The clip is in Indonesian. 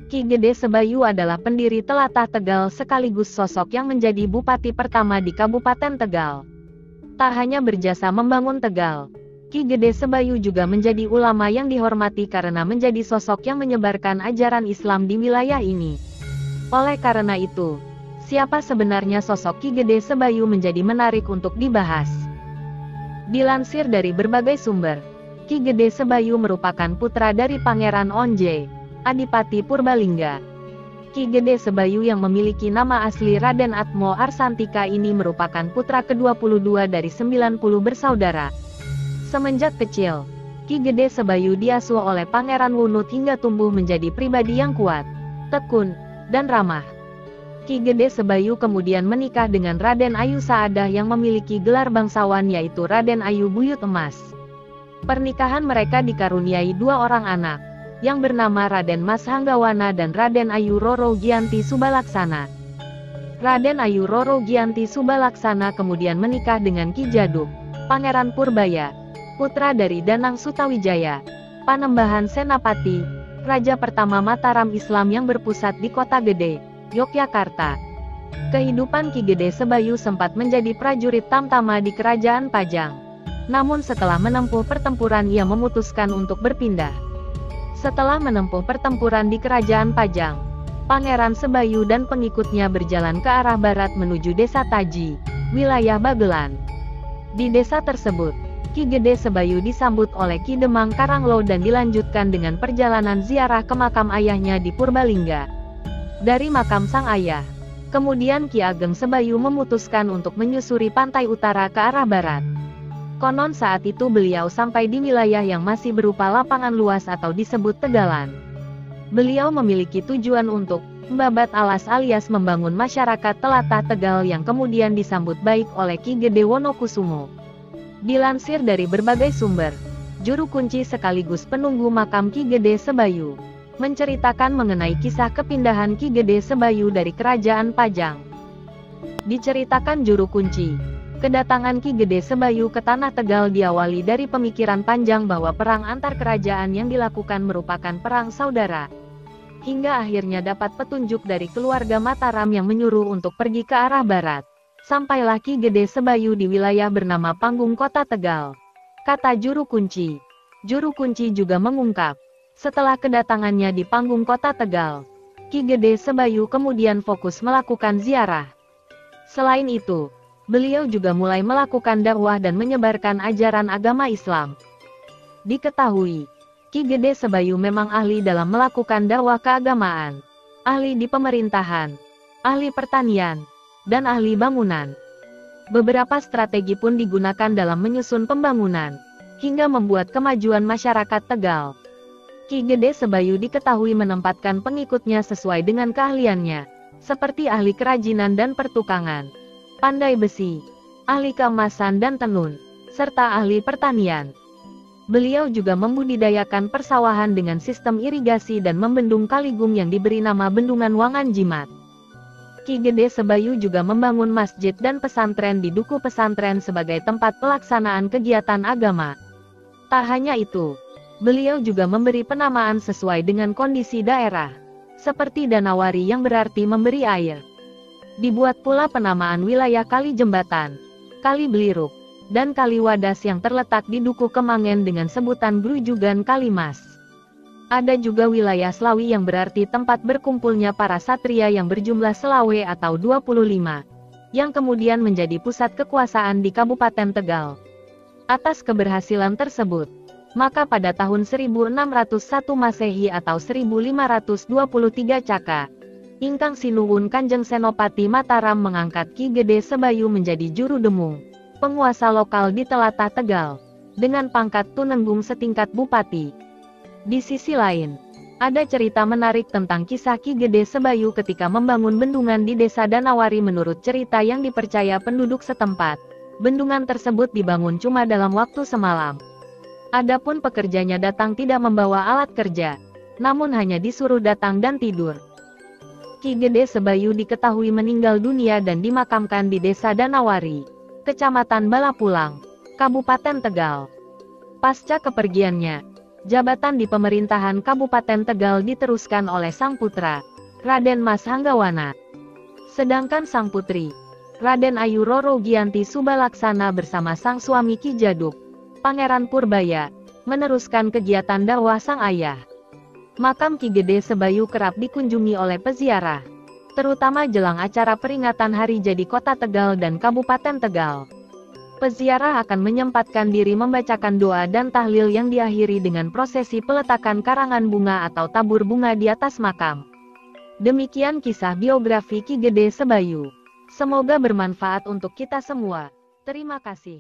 Ki Gede Sebayu adalah pendiri Telatah Tegal sekaligus sosok yang menjadi bupati pertama di Kabupaten Tegal. Tak hanya berjasa membangun Tegal, Ki Gede Sebayu juga menjadi ulama yang dihormati karena menjadi sosok yang menyebarkan ajaran Islam di wilayah ini. Oleh karena itu, siapa sebenarnya sosok Ki Gede Sebayu menjadi menarik untuk dibahas. Dilansir dari berbagai sumber, Ki Gede Sebayu merupakan putra dari Pangeran Onje, Adipati Purbalingga. Ki Gede Sebayu yang memiliki nama asli Raden Atmo Arsantika ini merupakan putra ke-22 dari 90 bersaudara. Semenjak kecil, Ki Gede Sebayu diasuh oleh Pangeran Wunut hingga tumbuh menjadi pribadi yang kuat, tekun, dan ramah. Ki Gede Sebayu kemudian menikah dengan Raden Ayu Saadah yang memiliki gelar bangsawan yaitu Raden Ayu Buyut Emas. Pernikahan mereka dikaruniai 2 orang anak, yang bernama Raden Mas Hanggawana dan Raden Ayu Roro Gianti Subalaksana. Raden Ayu Roro Gianti Subalaksana kemudian menikah dengan Ki Jaduk, Pangeran Purbaya, putra dari Danang Sutawijaya, Panembahan Senapati, Raja pertama Mataram Islam yang berpusat di Kota Gede, Yogyakarta. Kehidupan Ki Gede Sebayu sempat menjadi prajurit tamtama di Kerajaan Pajang. Namun setelah menempuh pertempuran ia memutuskan untuk berpindah. Setelah menempuh pertempuran di Kerajaan Pajang, Pangeran Sebayu dan pengikutnya berjalan ke arah barat menuju Desa Taji, wilayah Bagelan. Di desa tersebut, Ki Gede Sebayu disambut oleh Ki Demang Karanglo dan dilanjutkan dengan perjalanan ziarah ke makam ayahnya di Purbalingga. Dari makam sang ayah, kemudian Ki Ageng Sebayu memutuskan untuk menyusuri pantai utara ke arah barat. Konon saat itu beliau sampai di wilayah yang masih berupa lapangan luas atau disebut Tegalan. Beliau memiliki tujuan untuk membabat alas alias membangun masyarakat Telatah Tegal yang kemudian disambut baik oleh Ki Gede Wonokusumo. Dilansir dari berbagai sumber, juru kunci sekaligus penunggu makam Ki Gede Sebayu menceritakan mengenai kisah kepindahan Ki Gede Sebayu dari Kerajaan Pajang. Diceritakan juru kunci, kedatangan Ki Gede Sebayu ke Tanah Tegal diawali dari pemikiran panjang bahwa perang antar kerajaan yang dilakukan merupakan perang saudara. Hingga akhirnya dapat petunjuk dari keluarga Mataram yang menyuruh untuk pergi ke arah barat. Sampailah Ki Gede Sebayu di wilayah bernama Panggung Kota Tegal. Kata juru kunci. Juru kunci juga mengungkap, setelah kedatangannya di Panggung Kota Tegal, Ki Gede Sebayu kemudian fokus melakukan ziarah. Selain itu, beliau juga mulai melakukan dakwah dan menyebarkan ajaran agama Islam. Diketahui, Ki Gede Sebayu memang ahli dalam melakukan dakwah keagamaan, ahli di pemerintahan, ahli pertanian, dan ahli bangunan. Beberapa strategi pun digunakan dalam menyusun pembangunan, hingga membuat kemajuan masyarakat Tegal. Ki Gede Sebayu diketahui menempatkan pengikutnya sesuai dengan keahliannya, seperti ahli kerajinan dan pertukangan, pandai besi, ahli keemasan dan tenun, serta ahli pertanian. Beliau juga membudidayakan persawahan dengan sistem irigasi dan membendung kaligung yang diberi nama Bendungan Wangan Jimat. Ki Gede Sebayu juga membangun masjid dan pesantren di Duku Pesantren sebagai tempat pelaksanaan kegiatan agama. Tak hanya itu, beliau juga memberi penamaan sesuai dengan kondisi daerah, seperti Danawari yang berarti memberi air. Dibuat pula penamaan wilayah Kali Jembatan, Kali Beliruk, dan Kali Wadas yang terletak di Duku Kemangen dengan sebutan Grujugan Kalimas. Ada juga wilayah Slawi yang berarti tempat berkumpulnya para satria yang berjumlah Selawe atau 25, yang kemudian menjadi pusat kekuasaan di Kabupaten Tegal. Atas keberhasilan tersebut, maka pada tahun 1601 Masehi atau 1523 Caka, Ingkang Sinuwun Kanjeng Senopati Mataram mengangkat Ki Gede Sebayu menjadi juru demung, penguasa lokal di Telatah Tegal, dengan pangkat Tunenggung setingkat bupati. Di sisi lain, ada cerita menarik tentang kisah Ki Gede Sebayu ketika membangun bendungan di Desa Danawari. Menurut cerita yang dipercaya penduduk setempat, bendungan tersebut dibangun cuma dalam waktu semalam. Adapun pekerjanya datang tidak membawa alat kerja, namun hanya disuruh datang dan tidur. Ki Gede Sebayu diketahui meninggal dunia dan dimakamkan di Desa Danawari, Kecamatan Balapulang, Kabupaten Tegal. Pasca kepergiannya, Jabatan di pemerintahan Kabupaten Tegal diteruskan oleh sang putra, Raden Mas Hanggawana. Sedangkan sang putri, Raden Ayu Roro Giyanti Subalaksana bersama sang suami Ki Jaduk, Pangeran Purbaya, meneruskan kegiatan dakwah sang ayah. Makam Ki Gede Sebayu kerap dikunjungi oleh peziarah, terutama jelang acara peringatan Hari Jadi Kota Tegal dan Kabupaten Tegal. Peziarah akan menyempatkan diri membacakan doa dan tahlil yang diakhiri dengan prosesi peletakan karangan bunga atau tabur bunga di atas makam. Demikian kisah biografi Ki Gede Sebayu. Semoga bermanfaat untuk kita semua. Terima kasih.